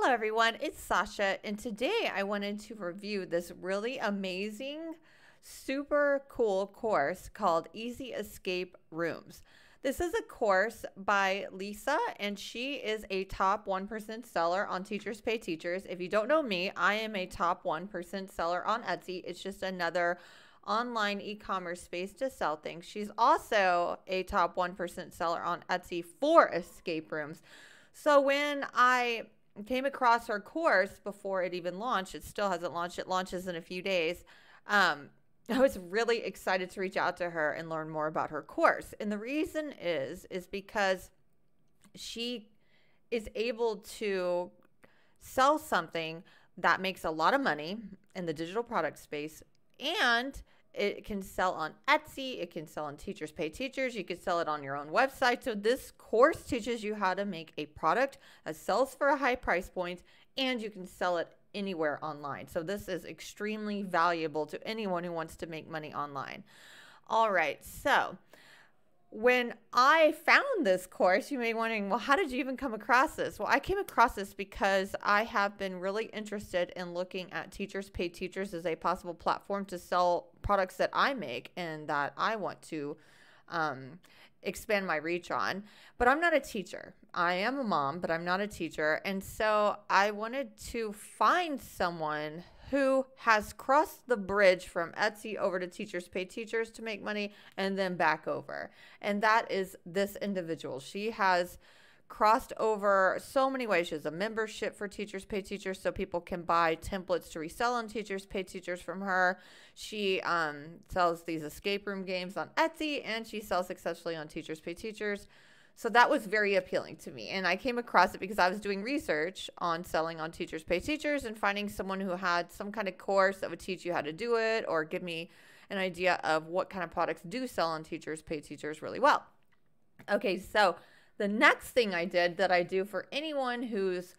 Hello everyone, it's Sasha, and today I wanted to review this really amazing, super cool course called Easy Escape Rooms. This is a course by Lisa, and she is a top 1% seller on Teachers Pay Teachers. If you don't know me, I am a top 1% seller on Etsy. It's just another online e-commerce space to sell things. She's also a top 1% seller on Etsy for escape rooms. So when I came across her course before it even launched, it still hasn't launched, it launches in a few days, I was really excited to reach out to her and learn more about her course. And the reason is because she is able to sell something that makes a lot of money in the digital product space, and it can sell on Etsy. It can sell on Teachers Pay Teachers. You can sell it on your own website. So this course teaches you how to make a product that sells for a high price point, and you can sell it anywhere online. So this is extremely valuable to anyone who wants to make money online. All right. So when I found this course, you may be wondering, well, how did you even come across this? Well, I came across this because I have been really interested in looking at Teachers Pay Teachers as a possible platform to sell products that I make and that I want to expand my reach on. But I'm not a teacher. I am a mom, but I'm not a teacher. And so I wanted to find someone who has crossed the bridge from Etsy over to Teachers Pay Teachers to make money and then back over. And that is this individual. She has crossed over so many ways. She has a membership for Teachers Pay Teachers so people can buy templates to resell on Teachers Pay Teachers from her. She sells these escape room games on Etsy, and she sells successfully on Teachers Pay Teachers. So that was very appealing to me. And I came across it because I was doing research on selling on Teachers Pay Teachers and finding someone who had some kind of course that would teach you how to do it or give me an idea of what kind of products do sell on Teachers Pay Teachers really well. Okay, so the next thing I did that I do for anyone whose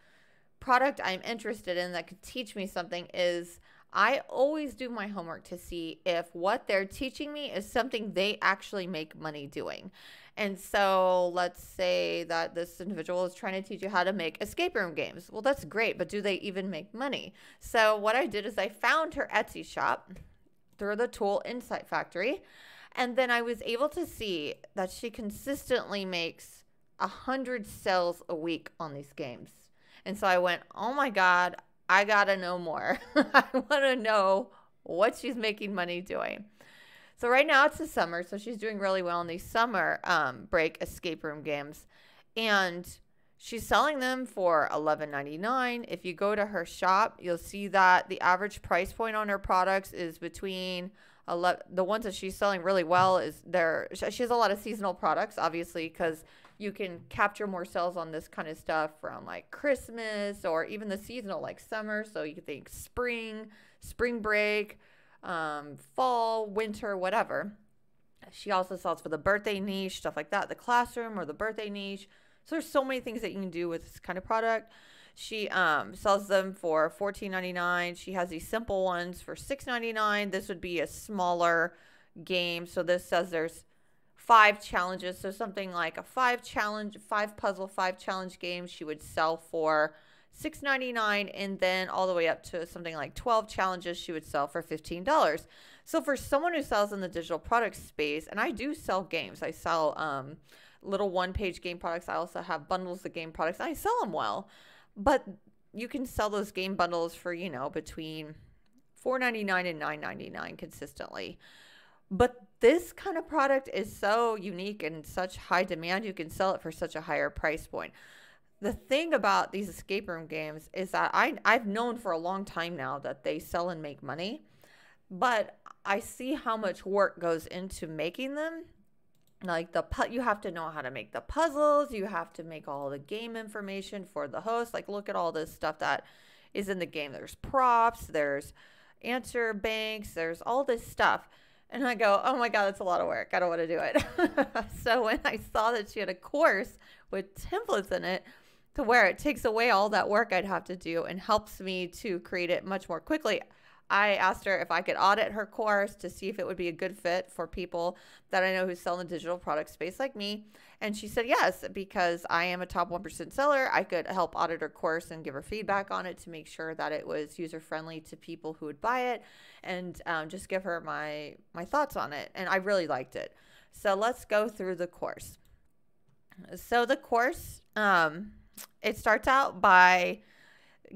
product I'm interested in that could teach me something is I always do my homework to see if what they're teaching me is something they actually make money doing. And so let's say that this individual is trying to teach you how to make escape room games. Well, that's great, but do they even make money? So what I did is I found her Etsy shop through the tool Insight Factory, and then I was able to see that she consistently makes 100 sales a week on these games. And so I went, oh my God, I gotta know more. I want to know what she's making money doing. So right now it's the summer, so she's doing really well in these summer break escape room games. And she's selling them for $11.99. If you go to her shop, you'll see that the average price point on her products is between the ones that she's selling really well is she has a lot of seasonal products, obviously, because you can capture more sales on this kind of stuff from like Christmas or even the seasonal like summer. So you can think spring break, fall, winter, whatever. She also sells for the birthday niche, stuff like that, the classroom or the birthday niche. So there's so many things that you can do with this kind of product. She sells them for $14.99. She has these simple ones for $6.99. This would be a smaller game. So this says there's 5 challenges. So something like a 5 puzzle, 5 challenge game she would sell for $6.99, and then all the way up to something like 12 challenges she would sell for $15. So for someone who sells in the digital product space, and I do sell games. I sell little one-page game products. I also have bundles of game products. I sell them well. But you can sell those game bundles for, between $4.99 and $9.99 consistently. But this kind of product is so unique and such high demand, you can sell it for such a higher price point. The thing about these escape room games is that I've known for a long time now that they sell and make money, but I see how much work goes into making them. Like you have to know how to make the puzzles. You have to make all the game information for the host. Like, look at all this stuff that is in the game. There's props, there's answer banks, there's all this stuff. And I go, oh my God, that's a lot of work. I don't want to do it. So when I saw that she had a course with templates in it to where it takes away all that work I'd have to do and helps me to create it much more quickly, I asked her if I could audit her course to see if it would be a good fit for people that I know who sell in the digital product space like me. And she said yes, because I am a top 1% seller. I could help audit her course and give her feedback on it to make sure that it was user friendly to people who would buy it, and just give her my thoughts on it. And I really liked it. So let's go through the course. So the course, it starts out by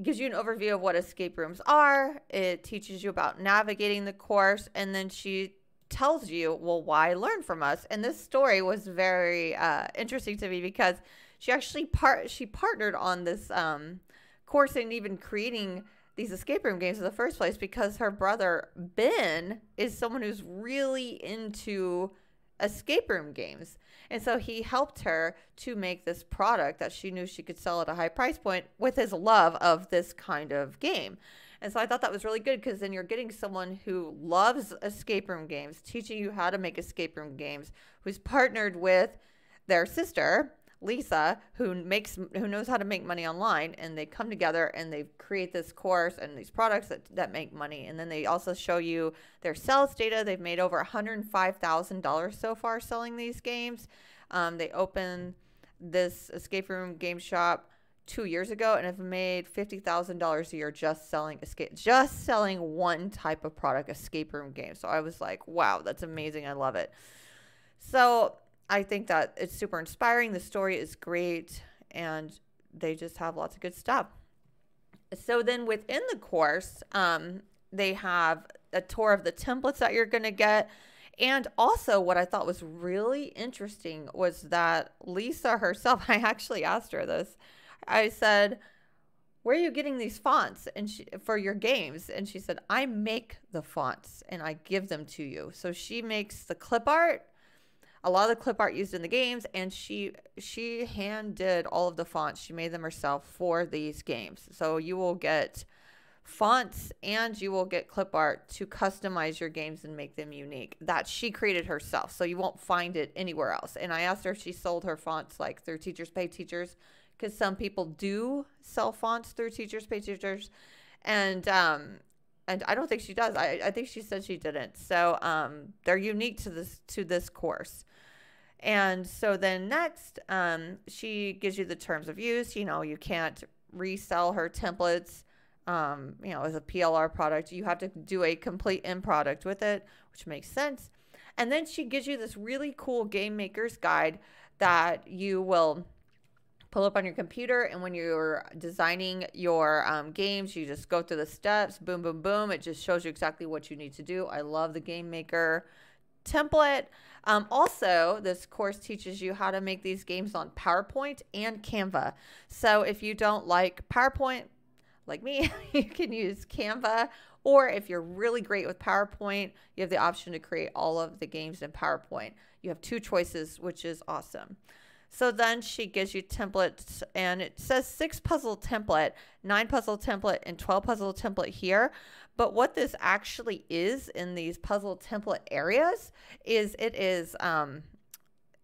gives you an overview of what escape rooms are. It teaches you about navigating the course, and then she tells you, well, why learn from us? And this story was very interesting to me, because she actually partnered on this course and even creating these escape room games in the first place, because her brother Ben is someone who's really into escape room games. And so he helped her to make this product that she knew she could sell at a high price point with his love of this kind of game. And so I thought that was really good, because then you're getting someone who loves escape room games, teaching you how to make escape room games, who's partnered with their sister, Lisa, who knows how to make money online, and they come together and they create this course and these products that make money. And then they also show you their sales data. They've made over $105,000 so far selling these games. They opened this escape room game shop 2 years ago and have made $50,000 a year just selling one type of product, escape room game. So I was like, wow, that's amazing. I love it. So I think that it's super inspiring. The story is great, and they just have lots of good stuff. So then within the course, they have a tour of the templates that you're going to get. And also what I thought was really interesting was that Lisa herself, I actually asked her this. I said, where are you getting these fonts for your games? And she said, I make the fonts and I give them to you. So she makes the clip art, a lot of the clip art used in the games, and she hand did all of the fonts. She made them herself for these games. So you will get fonts and you will get clip art to customize your games and make them unique, that she created herself. So you won't find it anywhere else. And I asked her if she sold her fonts like through Teachers Pay Teachers, because some people do sell fonts through Teachers Pay Teachers. And I don't think she does. I think she said she didn't. So they're unique to this course. And so then next, she gives you the terms of use. You can't resell her templates, as a PLR product. You have to do a complete end product with it, which makes sense. And then she gives you this really cool game maker's guide that you will pull up on your computer. And when you're designing your games, you just go through the steps, boom, boom, boom. It just shows you exactly what you need to do. I love the game maker template. Also, this course teaches you how to make these games on PowerPoint and Canva. So if you don't like PowerPoint, like me, you can use Canva. Or if you're really great with PowerPoint, you have the option to create all of the games in PowerPoint. You have two choices, which is awesome. So then she gives you templates, and it says 6 puzzle template, 9 puzzle template, and 12 puzzle template here. But what this actually is in these puzzle template areas is it is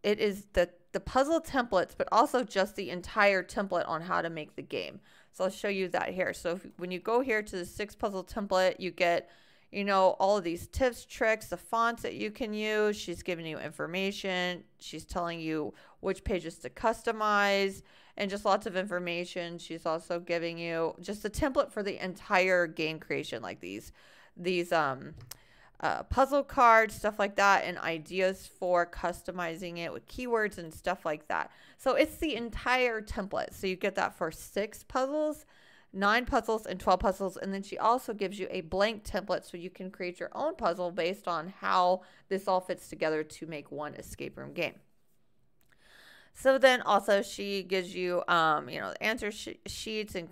the puzzle templates, but also just the entire template on how to make the game. So I'll show you that here. So when you go here to the 6 puzzle template, you get, all of these tips, tricks, the fonts that you can use. She's giving you information. She's telling you which pages to customize and just lots of information. She's also giving you just a template for the entire game creation, like these puzzle cards, stuff like that, and ideas for customizing it with keywords and stuff like that. So it's the entire template. So you get that for 6 puzzles, 9 puzzles, and 12 puzzles. And then she also gives you a blank template so you can create your own puzzle based on how this all fits together to make one escape room game. So then also she gives you, answer sheets and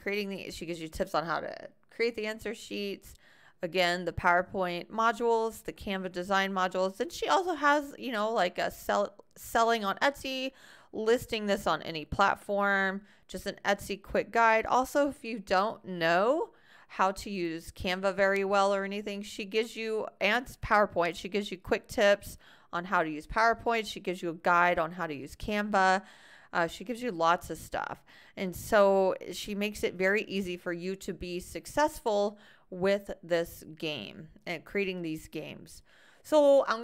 she gives you tips on how to create the answer sheets. Again, the PowerPoint modules, the Canva design modules. Then she also has, like a selling on Etsy, listing this on any platform, just an Etsy quick guide. Also, if you don't know how to use Canva very well or anything, she gives you, and PowerPoint, she gives you quick tips on how to use PowerPoint. She gives you a guide on how to use Canva. She gives you lots of stuff. And so she makes it very easy for you to be successful with this game and creating these games. So I'm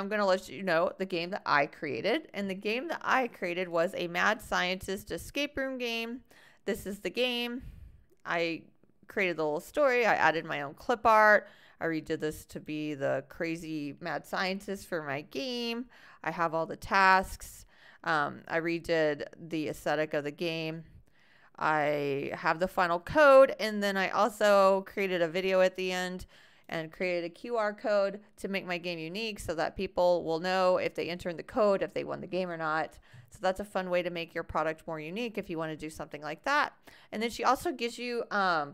gonna let you know the game that I created. And the game that I created was a mad scientist escape room game. This is the game. I created the little story. I added my own clip art. I redid this to be the crazy mad scientist for my game. I have all the tasks. I redid the aesthetic of the game. I have the final code, and then I also created a video at the end and created a QR code to make my game unique so that people will know if they enter in the code if they won the game or not. So that's a fun way to make your product more unique if you want to do something like that. And then she also gives you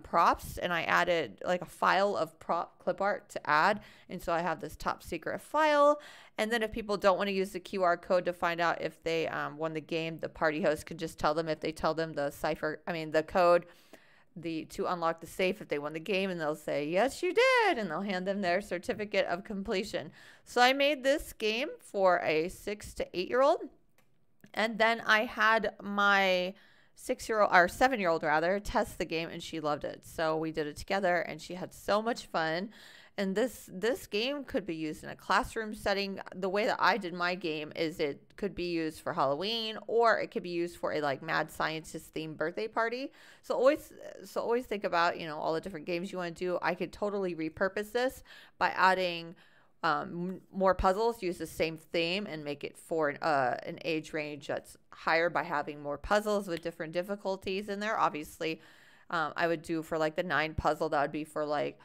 props, and I added like a file of prop clip art to add. And so I have this top secret file. And then if people don't want to use the QR code to find out if they won the game, the party host can just tell them if they tell them the code to unlock the safe if they won the game, and they'll say, yes, you did. And they'll hand them their certificate of completion. So I made this game for a 6 to 8-year-old. And then I had my 7-year-old rather test the game, and she loved it. So we did it together, and she had so much fun. And this game could be used in a classroom setting. The way that I did my game is it could be used for Halloween, or it could be used for a like mad scientist themed birthday party. So always think about, all the different games you want to do. I could totally repurpose this by adding more puzzles, use the same theme, and make it for an age range that's higher by having more puzzles with different difficulties in there. Obviously, I would do for like the 9 puzzle, that would be for like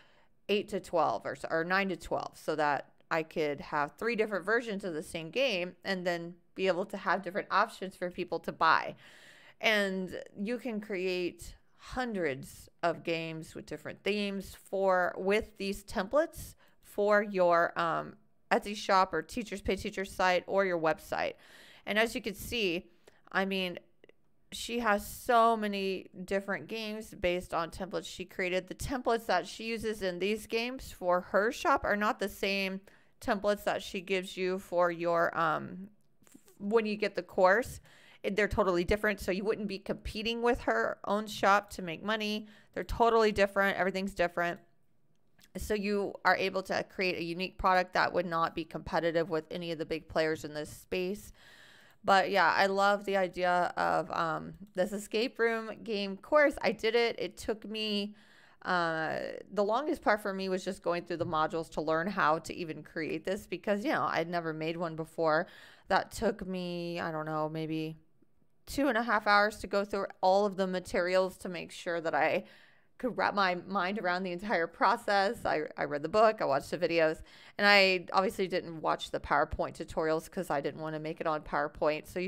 8 to 12 or 9 to 12, so that I could have 3 different versions of the same game and then be able to have different options for people to buy. And you can create hundreds of games with different themes with these templates for your Etsy shop or Teachers Pay Teachers site or your website. And as you can see, she has so many different games based on templates she created. The templates that she uses in these games for her shop are not the same templates that she gives you for your when you get the course. They're totally different, so you wouldn't be competing with her own shop to make money. They're totally different. Everything's different. So you are able to create a unique product that would not be competitive with any of the big players in this space. But yeah, I love the idea of this escape room game course. I did it. It took me, the longest part for me was just going through the modules to learn how to even create this, because, I'd never made one before. That took me, I don't know, maybe 2.5 hours to go through all of the materials to make sure that I could wrap my mind around the entire process. I read the book, I watched the videos, and I obviously didn't watch the PowerPoint tutorials because I didn't want to make it on PowerPoint. So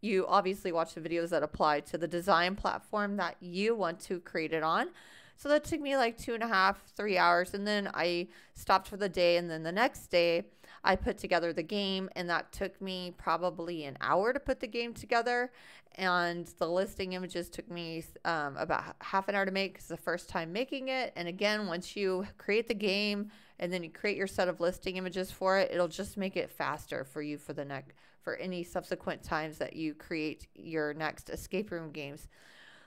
you obviously watch the videos that apply to the design platform that you want to create it on. So that took me like 2.5, 3 hours. And then I stopped for the day. And then the next day I put together the game, and that took me probably an hour to put the game together. And the listing images took me about half an hour to make because the first time making it. And again, once you create the game and then you create your set of listing images for it, it'll just make it faster for you for any subsequent times that you create your next escape room games.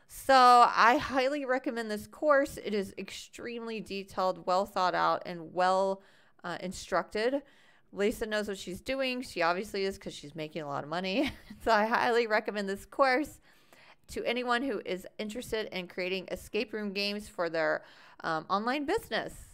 So I highly recommend this course. It is extremely detailed, well thought out, and well instructed. Lisa knows what she's doing. She obviously is, because she's making a lot of money. So I highly recommend this course to anyone who is interested in creating escape room games for their online business.